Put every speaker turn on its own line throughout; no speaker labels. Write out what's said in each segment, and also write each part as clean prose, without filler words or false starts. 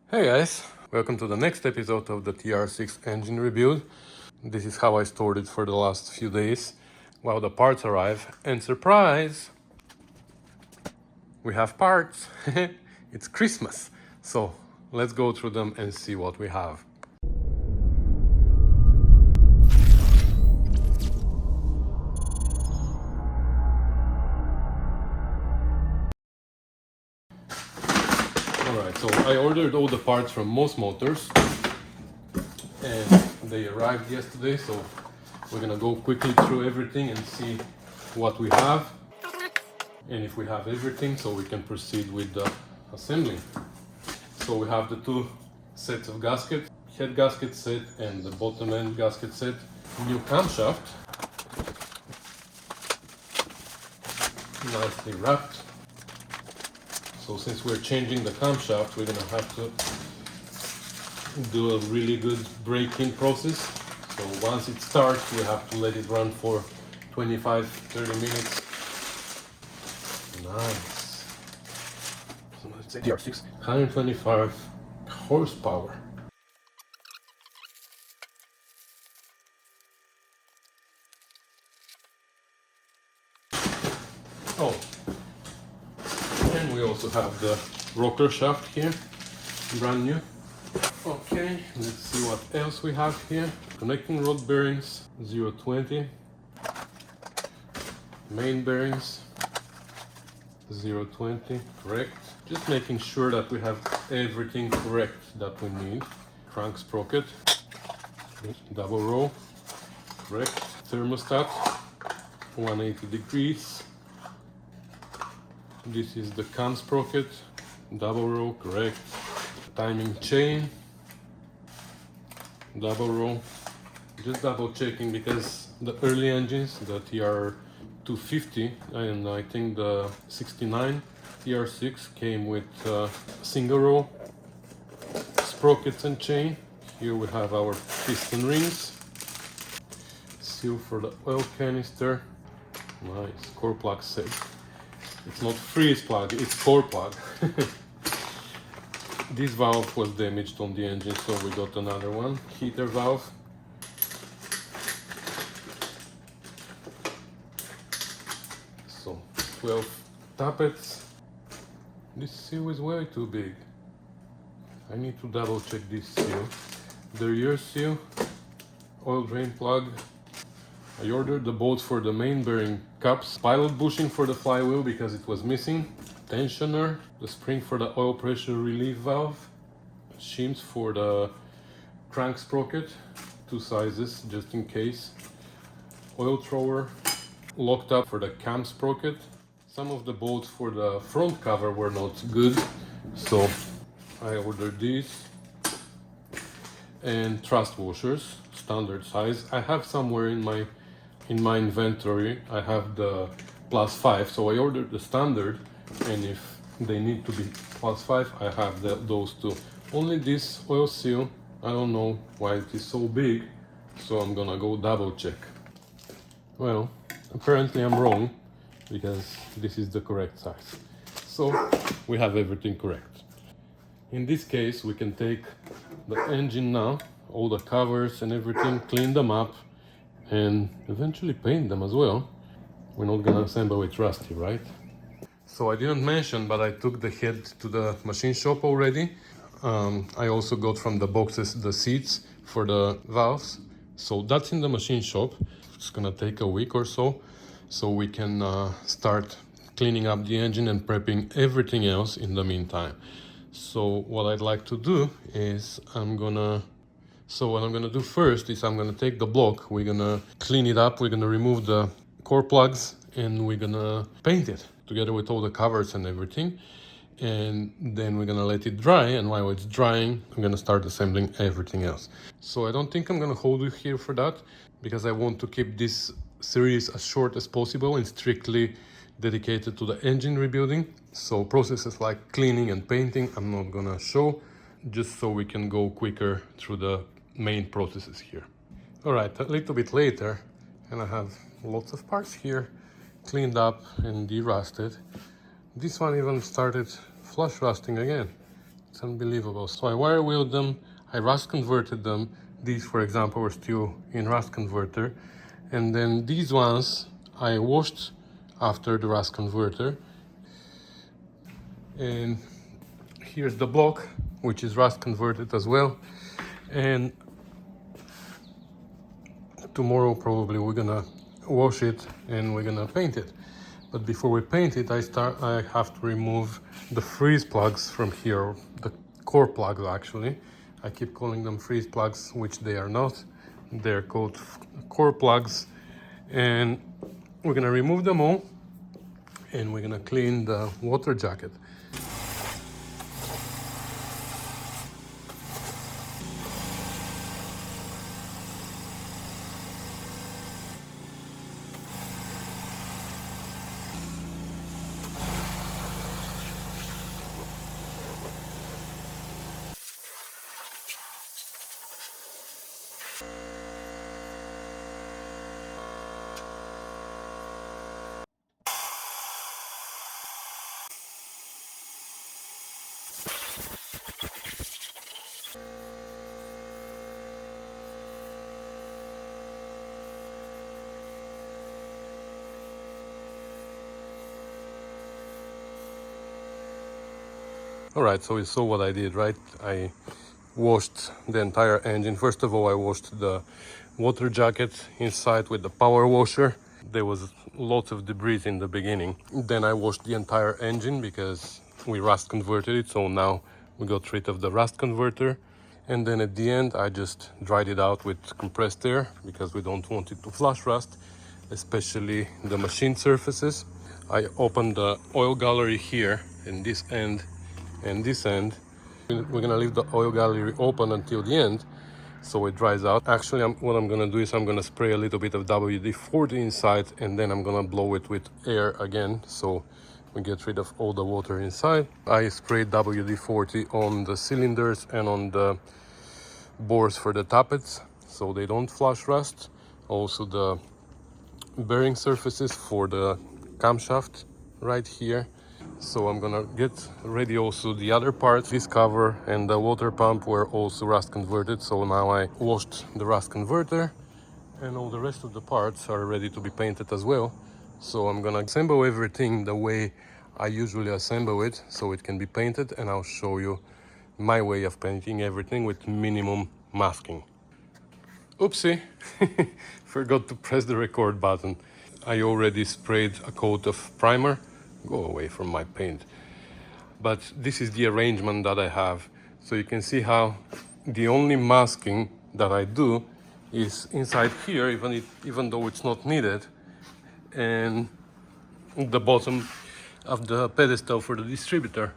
Hey guys, welcome to the next episode of the TR6 engine rebuild. This is how I stored it for the last few days while the parts arrive. And surprise! We have parts! It's Christmas! So let's go through them and see what we have. Alright, so I ordered all the parts from Most Motors and they arrived yesterday, so we're gonna go quickly through everything and see what we have and if we have everything, so we can proceed with the assembling. So we have the two sets of gaskets, head gasket set and the bottom end gasket set, new camshaft, nicely wrapped. So since we're changing the camshaft, we're gonna have to do a really good break-in process. So once it starts, we have to let it run for 25-30 minutes. Nice. So let's say TR6, 125 horsepower. Oh, and we also have the rocker shaft here, brand new. Okay, let's see what else we have here. Connecting rod bearings, 020. Main bearings, 020, correct. Just making sure that we have everything correct that we need. Crank sprocket, double row, correct. Thermostat, 180 degrees. This is the cam sprocket, double row, correct. Timing chain, double row. Just double checking because the early engines, the TR250 and I think the 69 TR6 came with single row sprockets and chain. Here we have our piston rings, seal for the oil canister, nice core plug set. It's not freeze plug, it's core plug. This valve was damaged on the engine, so we got another one, heater valve. So 12 tappets. This seal is way too big. I need to double check this seal. The rear seal, oil drain plug. I ordered the bolts for the main bearing cups, pilot bushing for the flywheel because it was missing, tensioner, the spring for the oil pressure relief valve, shims for the crank sprocket, two sizes just in case, oil thrower, locked up for the cam sprocket. Some of the bolts for the front cover were not good, so I ordered these. And thrust washers, standard size. I have somewhere in my inventory, I have the +5, so I ordered the standard, and if they need to be +5, I have those two. Only this oil seal, I don't know why it is so big, so I'm gonna go double check. Well, apparently I'm wrong, because this is the correct size. So we have everything correct. In this case, we can take the engine now, all the covers and everything, clean them up, and eventually paint them as well. We're not gonna assemble it rusty, right? So I didn't mention, but I took the head to the machine shop already. I also got from the boxes the seats for the valves. So that's in the machine shop. It's gonna take a week or so we can start cleaning up the engine and prepping everything else in the meantime. So what I'd like to do is what I'm gonna do first is I'm gonna take the block, we're gonna clean it up, we're gonna remove the core plugs, and we're gonna paint it together with all the covers and everything. And then we're gonna let it dry, and while it's drying, I'm gonna start assembling everything else. So I don't think I'm gonna hold you here for that, because I want to keep this series as short as possible and strictly dedicated to the engine rebuilding. So processes like cleaning and painting I'm not gonna show, just so we can go quicker through the main processes here. All right, a little bit later, and I have lots of parts here cleaned up and de-rusted. This one even started flush rusting again. It's unbelievable. So I wire wheeled them, I rust converted them. These, for example, were still in rust converter. And then these ones I washed after the rust converter. And here's the block, which is rust converted as well. And tomorrow probably we're gonna wash it and we're gonna paint it. But before we paint it, I have to remove the freeze plugs from here, the core plugs actually. I keep calling them freeze plugs, which they are not. They're called core plugs. And we're gonna remove them all and we're gonna clean the water jacket. Alright, so you saw what I did, right? I washed the entire engine. First of all, I washed the water jacket inside with the power washer. There was lots of debris in the beginning. Then I washed the entire engine because we rust converted it, so now we got rid of the rust converter. And then at the end, I just dried it out with compressed air because we don't want it to flush rust, especially the machine surfaces. I opened the oil gallery here in this end and this end. We're gonna leave the oil gallery open until the end so it dries out. Actually, what I'm gonna do is I'm gonna spray a little bit of WD-40 inside and then I'm gonna blow it with air again so we get rid of all the water inside. I sprayed WD-40 on the cylinders and on the bores for the tappets so they don't flush rust. Also the bearing surfaces for the camshaft right here. So I'm gonna get ready also the other parts. This cover and the water pump were also rust converted, so now I washed the rust converter and all the rest of the parts are ready to be painted as well. So I'm gonna assemble everything the way I usually assemble it so it can be painted, and I'll show you my way of painting everything with minimum masking. Oopsie, forgot to press the record button. I already sprayed a coat of primer. Go away from my paint. But this is the arrangement that I have. So you can see how the only masking that I do is inside here, even though it's not needed, and the bottom of the pedestal for the distributor.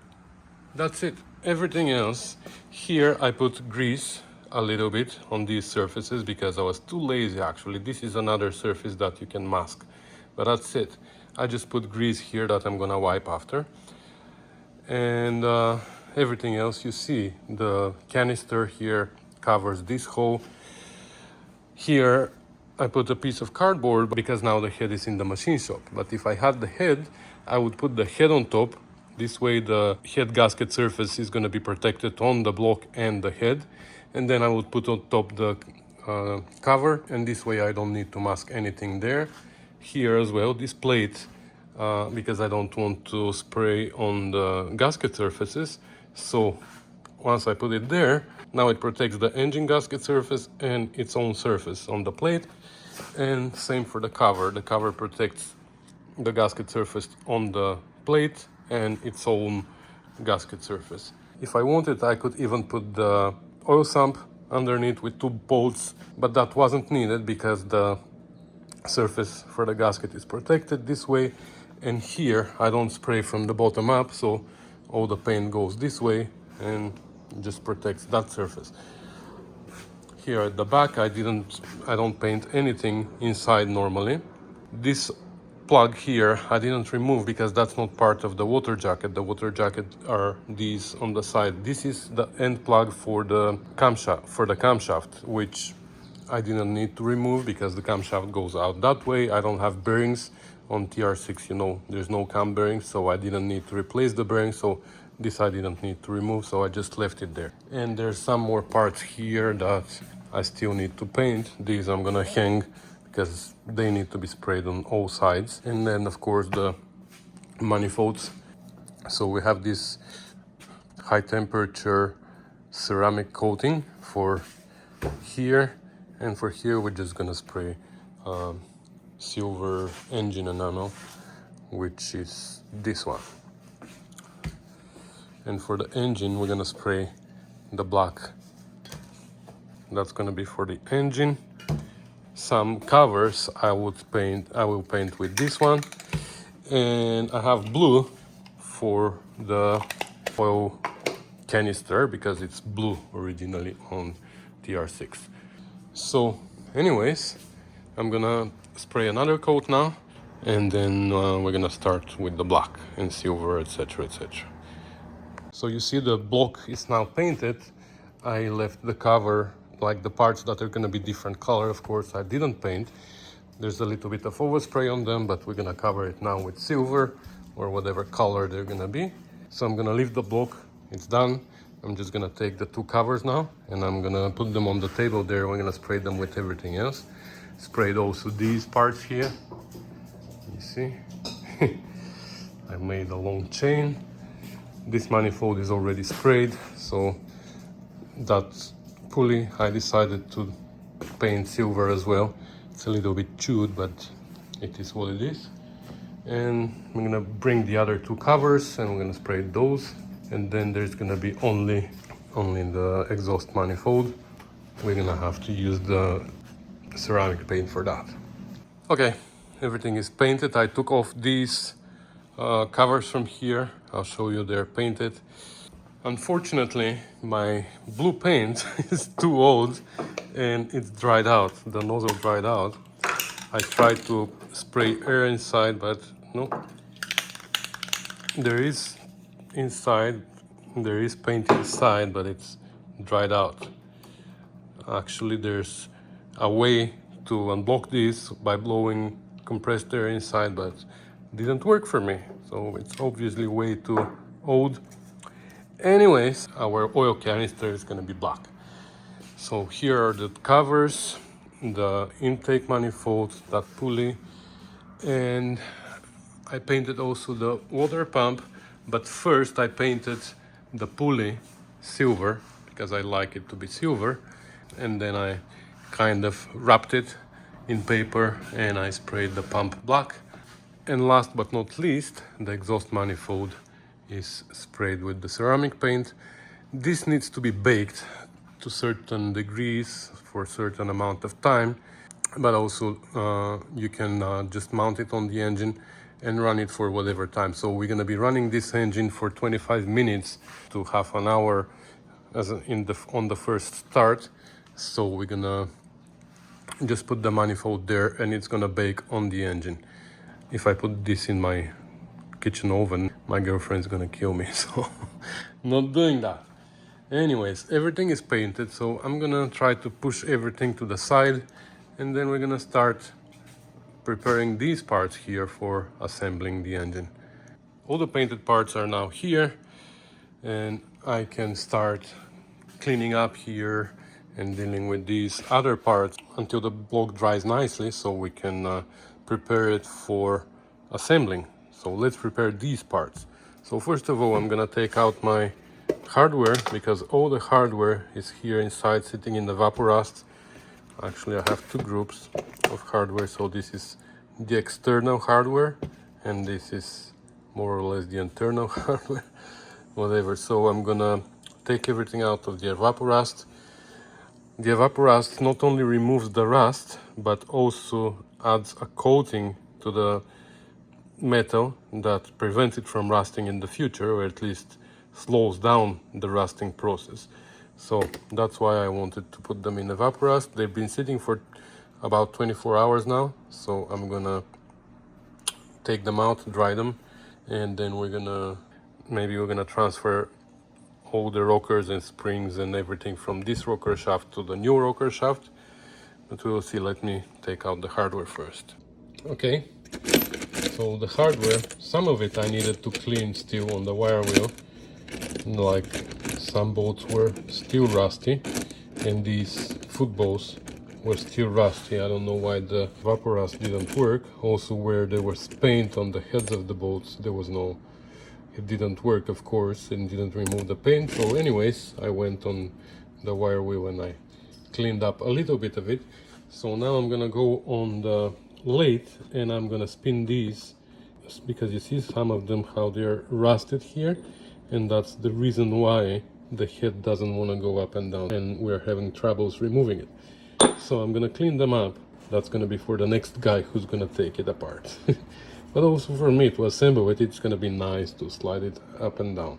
That's it. Everything else, here I put grease a little bit on these surfaces because I was too lazy actually. This is another surface that you can mask, but that's it. I just put grease here that I'm gonna wipe after. And everything else you see, the canister here covers this hole. Here I put a piece of cardboard because now the head is in the machine shop. But if I had the head, I would put the head on top. This way the head gasket surface is going to be protected on the block and the head. And then I would put on top the cover, and this way I don't need to mask anything there. Here as well, this plate, because I don't want to spray on the gasket surfaces. So once I put it there, now it protects the engine gasket surface and its own surface on the plate. And same for the cover. The cover protects the gasket surface on the plate and its own gasket surface. If I wanted, I could even put the oil sump underneath with 2 bolts, but that wasn't needed because the surface for the gasket is protected this way. And here I don't spray from the bottom up, so all the paint goes this way and just protects that surface. Here at the back I don't paint anything inside normally. This plug here I didn't remove because that's not part of the water jacket. The water jacket are these on the side. This is the end plug for the camshaft, which I didn't need to remove because the camshaft goes out that way. I don't have bearings on TR6, you know, there's no cam bearings, so I didn't need to replace the bearings. So This I didn't need to remove, so I just left it there. And there's some more parts here that I still need to paint. These I'm gonna hang because they need to be sprayed on all sides. And then of course the manifolds. So we have this high temperature ceramic coating for here, and for here we're just gonna spray silver engine enamel, which is this one. And for the engine we're gonna spray the black. That's gonna be for the engine. Some covers I will paint with this one, and I have blue for the oil canister because it's blue originally on TR6. So anyways, I'm gonna spray another coat now, and then we're gonna start with the black and silver, etc, etc. So you see the block is now painted. I left the cover, like the parts that are gonna be different color, of course I didn't paint. There's a little bit of overspray on them, but we're gonna cover it now with silver or whatever color they're gonna be. So I'm gonna leave the block, it's done. I'm just gonna take the two covers now and I'm gonna put them on the table there. We're gonna spray them with everything else. Sprayed also these parts here. You see? I made a long chain. This manifold is already sprayed, so that pulley I decided to paint silver as well. It's a little bit chewed, but it is what it is. And I'm gonna bring the other two covers and we're gonna spray those. And then there's gonna be only the exhaust manifold. We're gonna have to use the ceramic paint for that. Okay, everything is painted. I took off these covers from here. I'll show you they're painted. Unfortunately, my blue paint is too old and it's dried out. The nozzle dried out. I tried to spray air inside, but no. There is paint inside, but it's dried out. Actually, there's a way to unblock this by blowing compressed air inside, but it didn't work for me. So it's obviously way too old. Anyways, our oil canister is gonna be black. So here are the covers, the intake manifold, that pulley, and I painted also the water pump, but first I painted the pulley silver because I like it to be silver, and then I kind of wrapped it in paper and I sprayed the pump black. And last but not least, the exhaust manifold is sprayed with the ceramic paint. This needs to be baked to certain degrees for a certain amount of time, but also you can just mount it on the engine and run it for whatever time. So we're gonna be running this engine for 25 minutes to half an hour on the first start. So we're gonna just put the manifold there and it's gonna bake on the engine. If I put this in my kitchen oven, my girlfriend's gonna kill me, so not doing that. Anyways, everything is painted, so I'm gonna try to push everything to the side, and then we're gonna start preparing these parts here for assembling the engine. All the painted parts are now here, and I can start cleaning up here and dealing with these other parts until the block dries nicely, so we can prepare it for assembling. So let's prepare these parts. So first of all, I'm gonna take out my hardware because all the hardware is here inside sitting in the vaporust. Actually, I have two groups of hardware. So this is the external hardware and this is more or less the internal hardware, whatever. So I'm gonna take everything out of the evaporust. The evaporust not only removes the rust, but also adds a coating to the metal that prevents it from rusting in the future, or at least slows down the rusting process. So that's why I wanted to put them in evaporust. They've been sitting for about 24 hours now, so I'm gonna take them out, dry them, and then we're gonna transfer all the rockers and springs and everything from this rocker shaft to the new rocker shaft. But we will see. Let me take out the hardware first. Okay, so the hardware, some of it I needed to clean still on the wire wheel, like some bolts were still rusty, and these foot bolts were still rusty. I don't know why the vapor rust didn't work. Also, where there was paint on the heads of the bolts, there was no, it didn't work, of course, and didn't remove the paint. So anyways, I went on the wire wheel and I cleaned up a little bit of it. So now I'm gonna go on the lathe and I'm gonna spin these, because you see some of them how they're rusted here, and that's the reason why the head doesn't want to go up and down, and we're having troubles removing it. So I'm gonna clean them up. That's gonna be for the next guy who's gonna take it apart. But also for me to assemble it, it's gonna be nice to slide it up and down.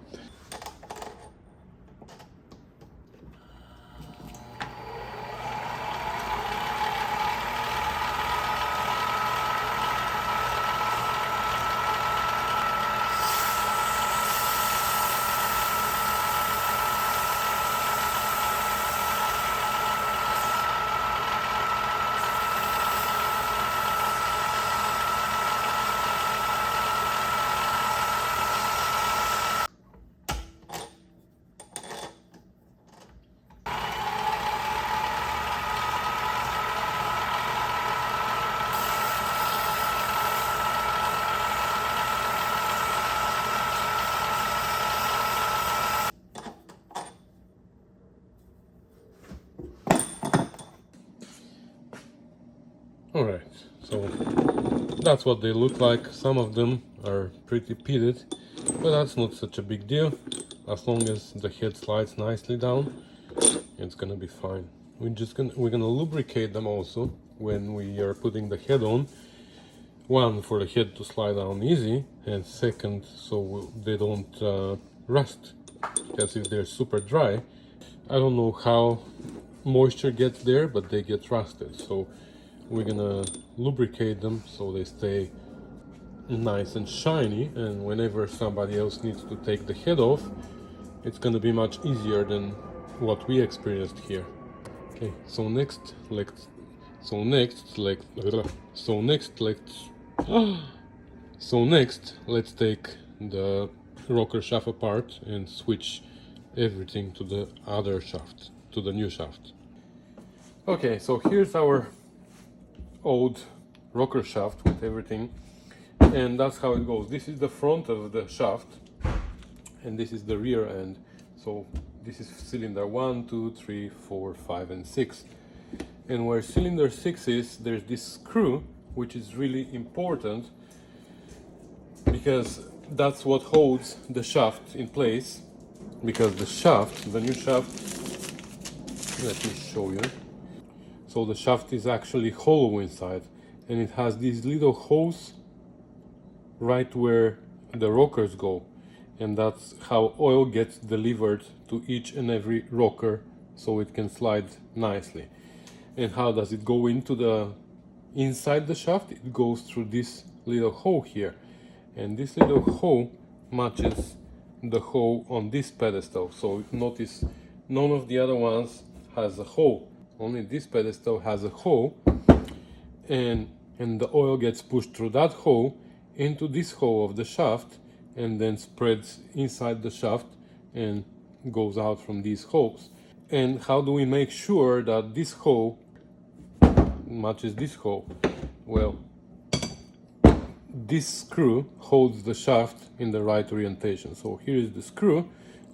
Alright, so that's what they look like. Some of them are pretty pitted, but that's not such a big deal. As long as the head slides nicely down, it's gonna be fine. We're gonna lubricate them also when we are putting the head on. One, for the head to slide down easy, and second, so they don't rust. Because if they're super dry, I don't know how moisture gets there, but they get rusted. So we're gonna lubricate them so they stay nice and shiny, and whenever somebody else needs to take the head off, it's gonna be much easier than what we experienced here. Okay, so next let's take the rocker shaft apart and switch everything to the other shaft, to the new shaft. Okay, so here's our old rocker shaft with everything, and that's how it goes. This is the front of the shaft and this is the rear end. So this is cylinder 1, 2, 3, 4, 5 and 6, and where cylinder 6 is, there's this screw which is really important because that's what holds the shaft in place. Because the shaft, the new shaft, let me show you. So the shaft is actually hollow inside, and it has these little holes right where the rockers go, and that's how oil gets delivered to each and every rocker so it can slide nicely. And how does it go into the inside the shaft? It goes through this little hole here, and this little hole matches the hole on this pedestal. So notice none of the other ones has a hole. Only this pedestal has a hole, and the oil gets pushed through that hole into this hole of the shaft, and then spreads inside the shaft and goes out from these holes. And how do we make sure that this hole matches this hole? Well, this screw holds the shaft in the right orientation. So here is the screw.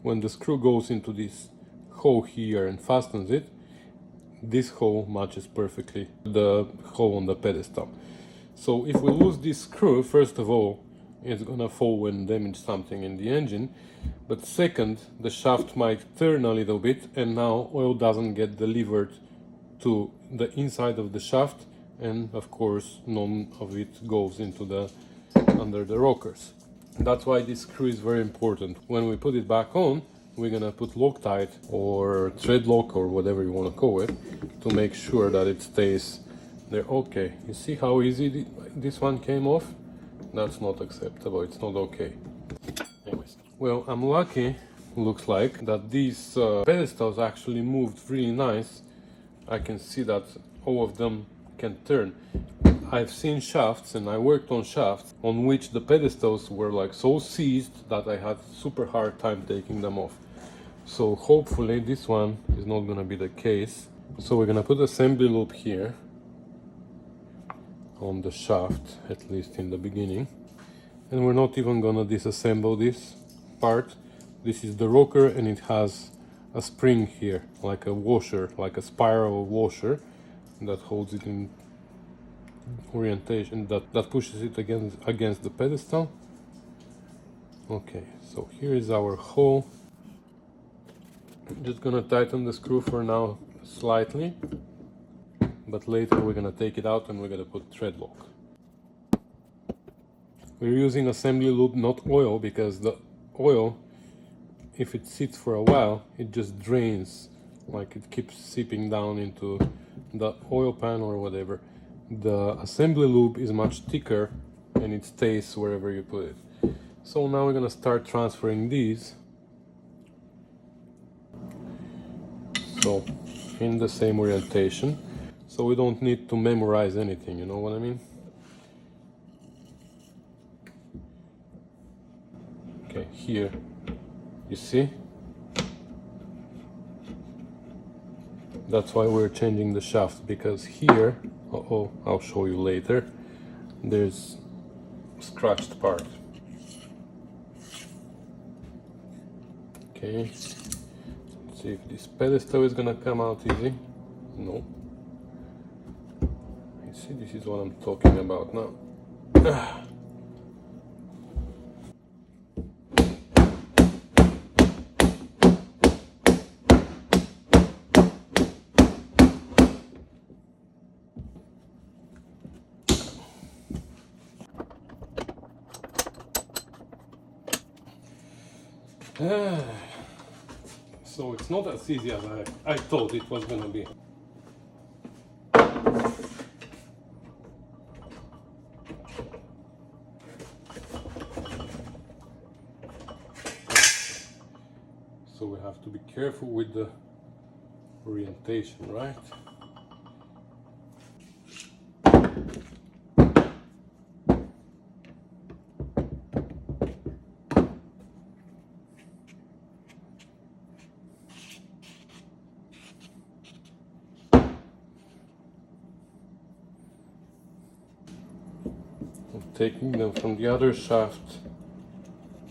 When the screw goes into this hole here and fastens it, this hole matches perfectly the hole on the pedestal. So if we lose this screw, first of all, it's gonna fall and damage something in the engine, but second, the shaft might turn a little bit, and now oil doesn't get delivered to the inside of the shaft, and of course none of it goes into the under the rockers. That's why this screw is very important. When we put it back on, we're gonna put Loctite or thread lock or whatever you want to call it to make sure that it stays there. Okay, you see how easy this one came off? That's not acceptable, it's not okay. Anyways, well, I'm lucky, looks like, that these pedestals actually moved really nice. I can see that all of them can turn. I've seen shafts, and I worked on shafts on which the pedestals were like so seized that I had super hard time taking them off. So hopefully this one is not gonna be the case. So we're gonna put assembly loop here on the shaft, at least in the beginning. And we're not even gonna disassemble this part. This is the rocker, and it has a spring here, like a washer, like a spiral washer that holds it in orientation, that pushes it against the pedestal. Okay, so here is our hole. I'm just gonna tighten the screw for now slightly, but later we're gonna take it out and we're gonna put thread lock. We're using assembly lube, not oil, because the oil, if it sits for a while, it just drains, like it keeps seeping down into the oil pan or whatever. The assembly lube is much thicker and it stays wherever you put it. So now we're gonna start transferring these. So in the same orientation, so we don't need to memorize anything, you know what I mean? Okay, here, you see? That's why we're changing the shaft, because here, I'll show you later, there's scratched part. Okay, let's see if this pedestal is gonna come out easy. No. You see, this is what I'm talking about now. So it's not as easy as I thought it was gonna be. So we have to be careful with the orientation, right? Taking them from the other shaft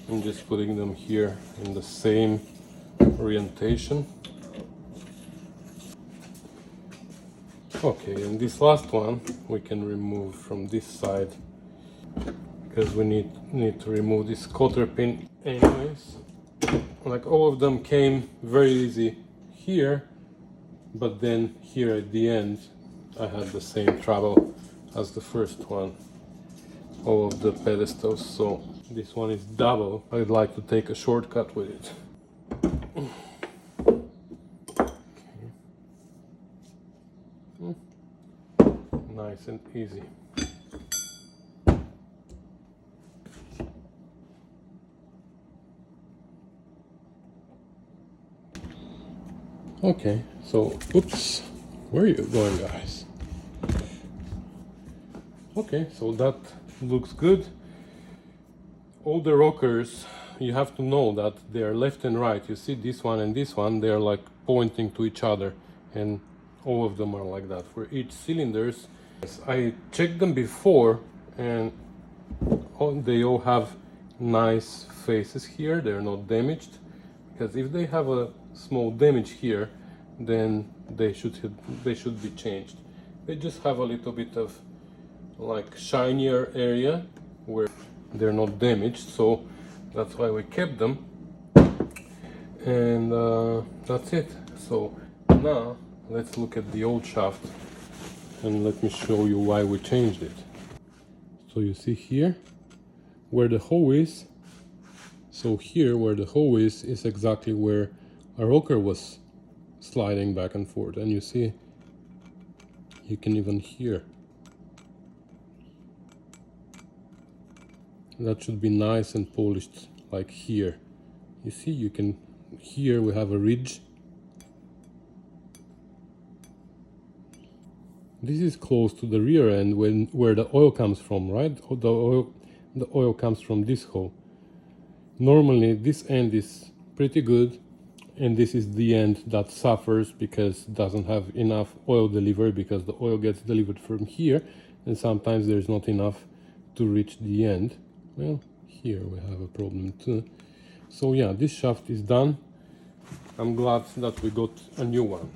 and just putting them here in the same orientation. Okay, and this last one we can remove from this side, because we need to remove this cotter pin anyways. Like, all of them came very easy here, but then here at the end I had the same trouble as the first one. All of the pedestals, so this one is double. I'd like to take a shortcut with it. Okay. Nice and easy. Okay, so oops, where are you going, guys? Okay, so that looks good. All the rockers, you have to know that they are left and right. You see this one and this one, they are like pointing to each other, and all of them are like that for each cylinders. I checked them before, and they all have nice faces here. They're not damaged, because if they have a small damage here, then they should be changed. They just have a little bit of like shinier area where they're not damaged, so that's why we kept them. And that's it. So now let's look at the old shaft and let me show you why we changed it. So you see here where the hole is, so here where the hole is exactly where a rocker was sliding back and forth, and you see, you can even hear. That should be nice and polished, like here. You see, you can, here we have a ridge. this is close to the rear end where the oil comes from, right? The oil comes from this hole. Normally this end is pretty good, and this is the end that suffers because it doesn't have enough oil delivery, because the oil gets delivered from here and sometimes there's not enough to reach the end. Well, here we have a problem too. So yeah, this shaft is done. I'm glad that we got a new one.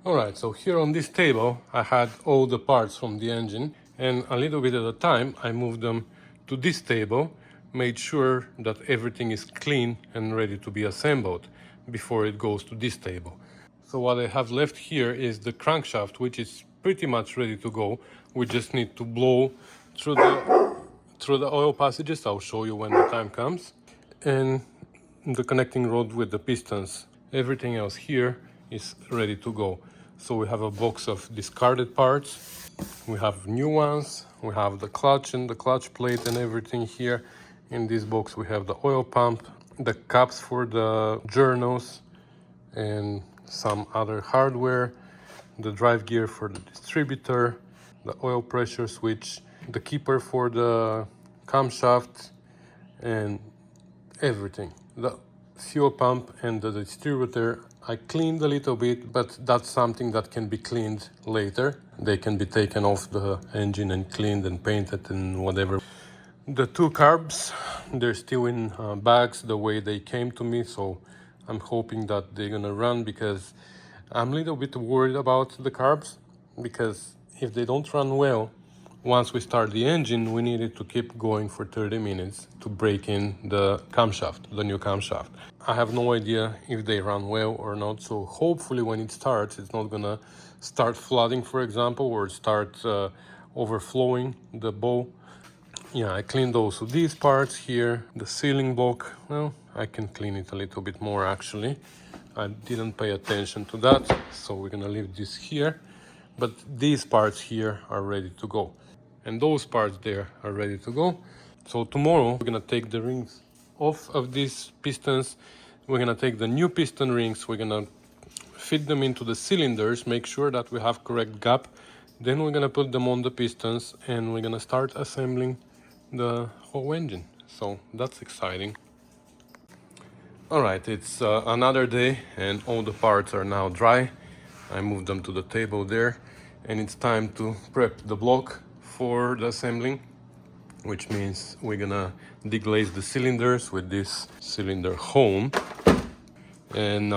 Alright, so here on this table I had all the parts from the engine, and a little bit at a time I moved them to this table, made sure that everything is clean and ready to be assembled before it goes to this table. So what I have left here is the crankshaft, which is pretty much ready to go. We just need to blow through the oil passages. I'll show you when the time comes. And the connecting rod with the pistons. Everything else here is ready to go. So we have a box of discarded parts. We have new ones. We have the clutch and the clutch plate and everything here. In this box we have the oil pump, the caps for the journals, and some other hardware, the drive gear for the distributor, the oil pressure switch, the keeper for the camshaft, and everything. The fuel pump and the distributor I cleaned a little bit, but that's something that can be cleaned later. They can be taken off the engine and cleaned and painted and whatever. The two carbs, they're still in bags the way they came to me, so I'm hoping that they're gonna run, because I'm a little bit worried about the carbs, because if they don't run well, once we start the engine, we need it to keep going for 30 minutes to break in the camshaft, the new camshaft. I have no idea if they run well or not, so hopefully when it starts, it's not gonna start flooding, for example, or start overflowing the bowl. Yeah, I cleaned also these parts here. The sealing block, well, I can clean it a little bit more actually. I didn't pay attention to that, so we're gonna leave this here. But these parts here are ready to go. And those parts there are ready to go. So tomorrow we're gonna take the rings off of these pistons. We're gonna take the new piston rings, we're gonna fit them into the cylinders, make sure that we have correct gap. Then we're gonna put them on the pistons and we're gonna start assembling the whole engine. So that's exciting. Alright, it's another day and all the parts are now dry. I moved them to the table there, and it's time to prep the block for the assembling, which means we're gonna deglaze the cylinders with this cylinder hone, and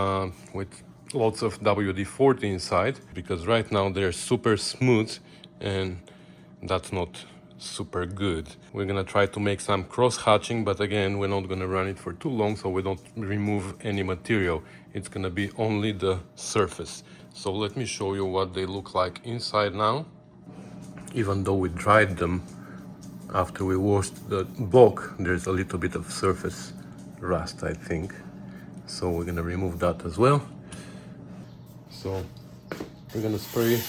with lots of WD-40 inside, because right now they're super smooth and that's not super good. We're gonna try to make some cross hatching, but again, we're not gonna run it for too long, so we don't remove any material. It's gonna be only the surface. So let me show you what they look like inside now. Even though we dried them after we washed the block, there's a little bit of surface rust, I think. So we're gonna remove that as well. So we're gonna spray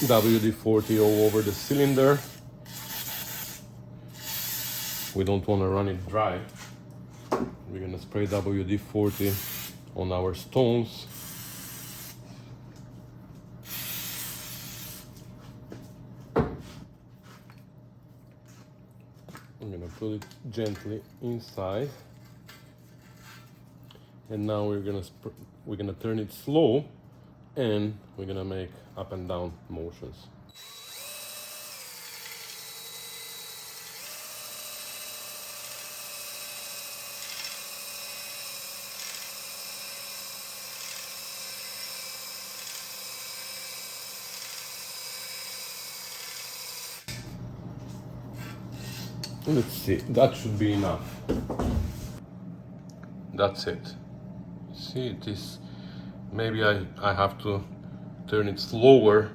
WD-40 all over the cylinder. We don't want to run it dry. We're gonna spray WD-40 on our stones. I'm gonna put it gently inside, and now we're gonna turn it slow, and we're gonna make up and down motions. Let's see, that should be enough. That's it. See, it is. Maybe I have to turn it slower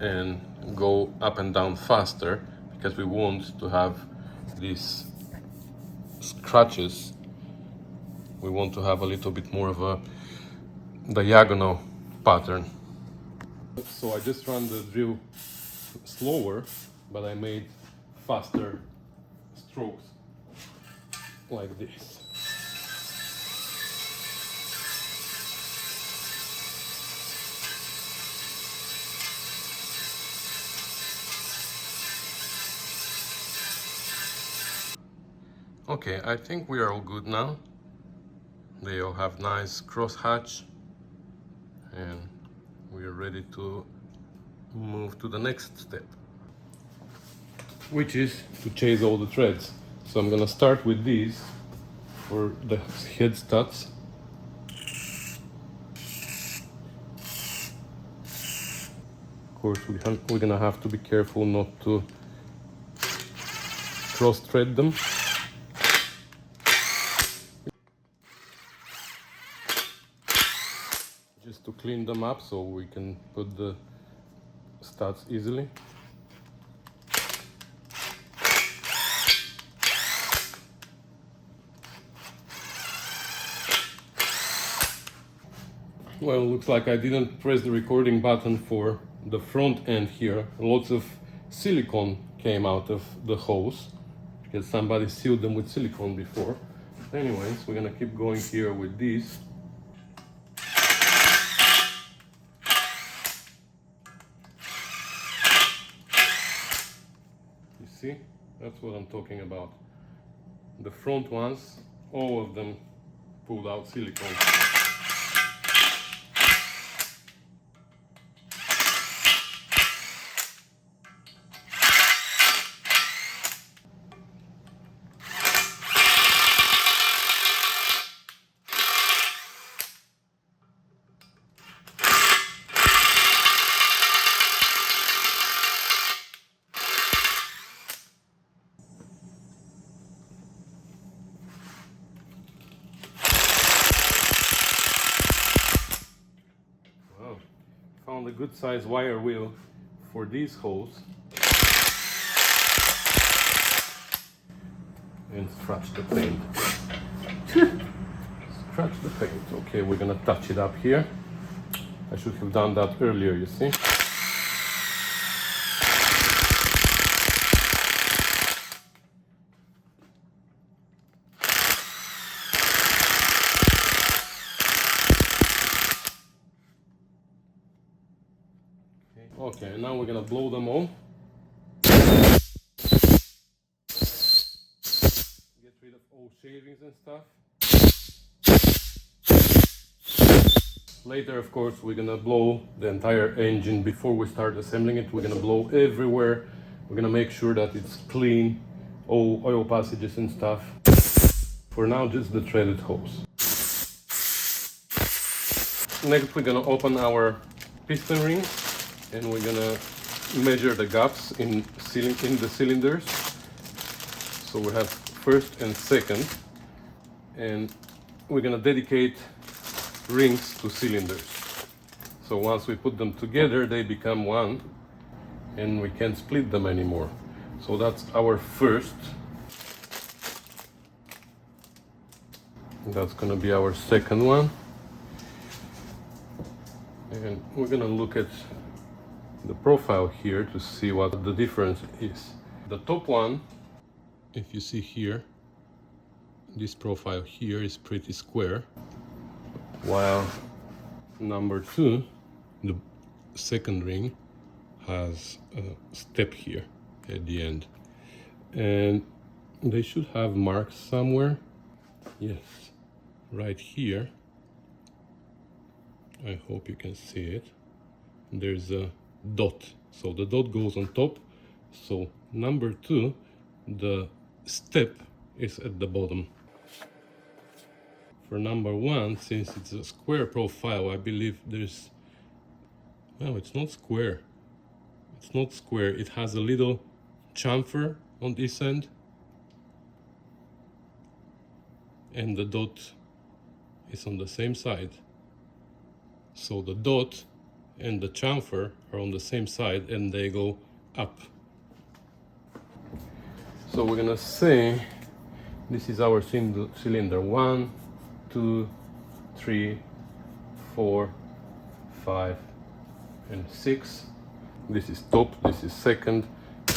and go up and down faster, because we want to have these scratches. We want to have a little bit more of a diagonal pattern. So I just ran the drill slower, but I made faster strokes like this. Okay, I think we are all good now. They all have nice crosshatch, and we are ready to move to the next step, which is to chase all the threads. So I'm gonna start with these for the head studs. Of course, we're gonna have to be careful not to cross thread them. Just to clean them up so we can put the studs easily. Well, looks like I didn't press the recording button for the front end here. Lots of silicone came out of the hose because somebody sealed them with silicone before. Anyways, we're gonna keep going here with these. You see, that's what I'm talking about. The front ones, all of them pulled out silicone. Found a good size wire wheel for these holes and scratch the paint. Scratch the paint. Okay, we're gonna touch it up here. I should have done that earlier, you see. Okay, now we're gonna blow them all. Get rid of all shavings and stuff. Later, of course, we're gonna blow the entire engine before we start assembling it. We're gonna blow everywhere. We're gonna make sure that it's clean, all oil passages and stuff. For now, just the threaded hose. Next, we're gonna open our piston rings and we're gonna measure the gaps in the cylinders. So we have first and second, and we're gonna dedicate rings to cylinders. So once we put them together, they become one and we can't split them anymore. So that's our first. That's gonna be our second one. And we're gonna look at the profile here to see what the difference is. The top one, if you see here, this profile here is pretty square, while number two, the second ring, has a step here at the end. And they should have marks somewhere. Yes, right here. I hope you can see it. There's a dot. So the dot goes on top. So number two, the step is at the bottom. For number one, since it's a square profile, I believe there's, well, it's not square. It's not square. It has a little chamfer on this end. And the dot is on the same side. So the dot and the chamfer are on the same side and they go up. So we're gonna say this is our cylinder 1, 2, 3, 4, 5, and 6. This is top, this is second,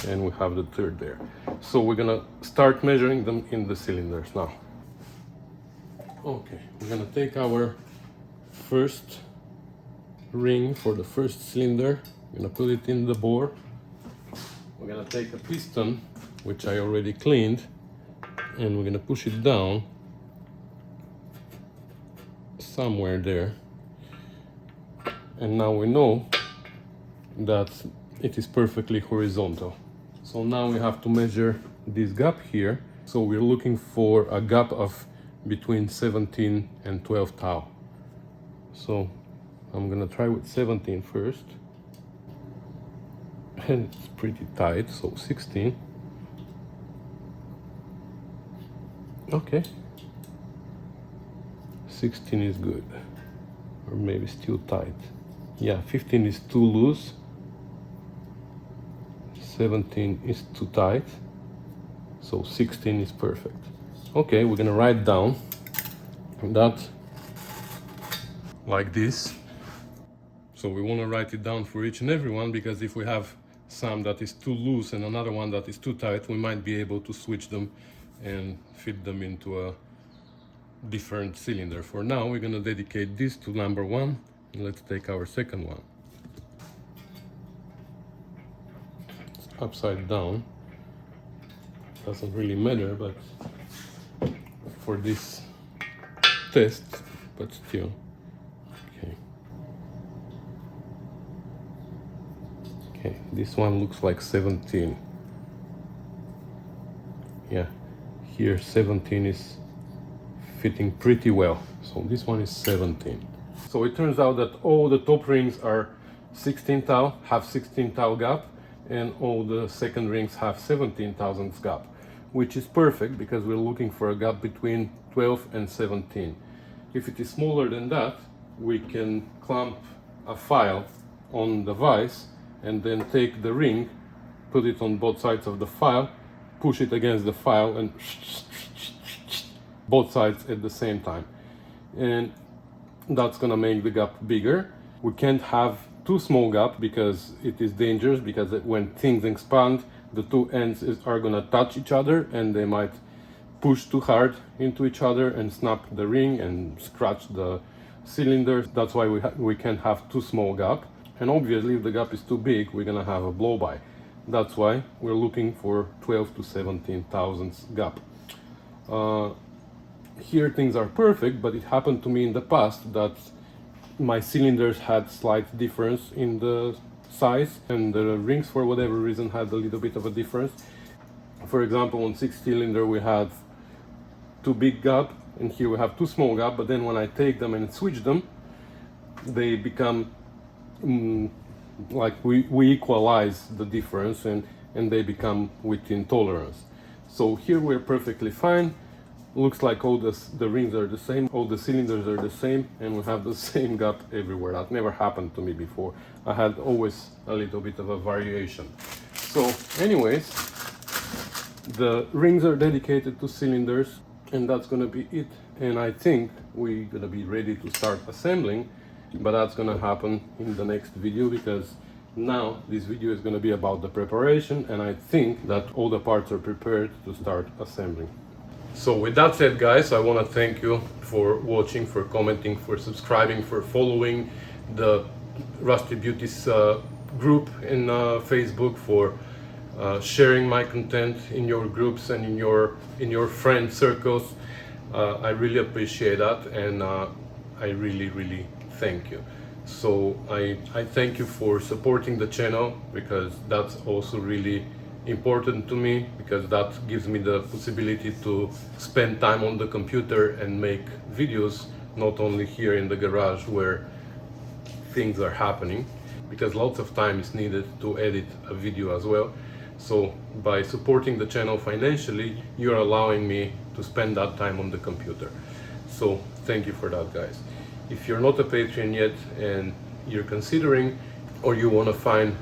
and we have the third there. So we're gonna start measuring them in the cylinders now. Okay, we're gonna take our first ring for the first cylinder. I'm gonna put it in the bore. We're gonna take a piston, which I already cleaned, and we're gonna push it down somewhere there. And now we know that it is perfectly horizontal. So now we have to measure this gap here. So we're looking for a gap of between 17 and 12 thou. So I'm gonna try with 17 first. And it's pretty tight, so 16. Okay. 16 is good. Or maybe still tight. Yeah, 15 is too loose. 17 is too tight. So 16 is perfect. Okay, we're gonna write down that like this. So we want to write it down for each and every one, because if we have some that is too loose and another one that is too tight, we might be able to switch them and fit them into a different cylinder. For now, we're gonna dedicate this to number 1, and let's take our second one. It's upside down. Doesn't really matter, but for this test, but still. Okay. Okay, this one looks like 17. Yeah, here 17 is fitting pretty well. So this one is 17. So it turns out that all the top rings are 16 thou, have 16 thou gap, and all the second rings have 17 thousandths gap, which is perfect because we're looking for a gap between 12 and 17. If it is smaller than that, we can clamp a file on the vise and then take the ring, put it on both sides of the file, push it against the file, and both sides at the same time. And that's gonna make the gap bigger. We can't have too small gap because it is dangerous, because when things expand, the two ends are gonna touch each other and they might push too hard into each other and snap the ring and scratch the cylinders. That's why we can't have too small gap. And obviously if the gap is too big, we're gonna have a blow-by. That's why we're looking for 12 to 17 thousandths gap. Here things are perfect, but it happened to me in the past that my cylinders had slight difference in the size, and the rings for whatever reason had a little bit of a difference. For example, on 6 cylinder we had too big gap, and here we have too small gap, but then when I take them and switch them, they become like we equalize the difference, and they become within tolerance. So here we're perfectly fine. Looks like all the rings are the same, all the cylinders are the same, and we have the same gap everywhere. That never happened to me before. I had always a little bit of a variation. So anyways, the rings are dedicated to cylinders, and that's gonna be it. And I think we're gonna be ready to start assembling, but that's gonna happen in the next video, because now this video is gonna be about the preparation, and I think that all the parts are prepared to start assembling. So with that said, guys, I want to thank you for watching, for commenting, for subscribing, for following the Rusty Beauties group in Facebook, for sharing my content in your groups and in your friend circles. I really appreciate that, and I really thank you. So I thank you for supporting the channel, because that's also really important to me, because that gives me the possibility to spend time on the computer and make videos, not only here in the garage where things are happening, because lots of time is needed to edit a video as well. So by supporting the channel financially, you're allowing me to spend that time on the computer. So thank you for that, guys. If you're not a Patreon yet and you're considering, or you want to find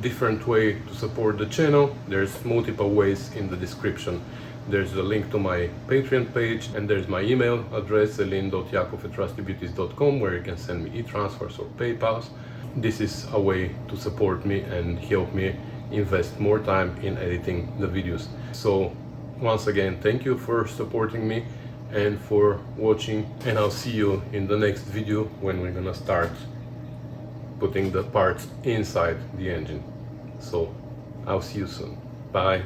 different way to support the channel, there's multiple ways in the description. There's a link to my Patreon page, and there's my email address, elin.yakov@rustybeauties.com, where you can send me e-transfers or PayPals. This is a way to support me and help me invest more time in editing the videos. So once again, thank you for supporting me and for watching, and I'll see you in the next video when we're gonna start putting the parts inside the engine. So I'll see you soon. Bye.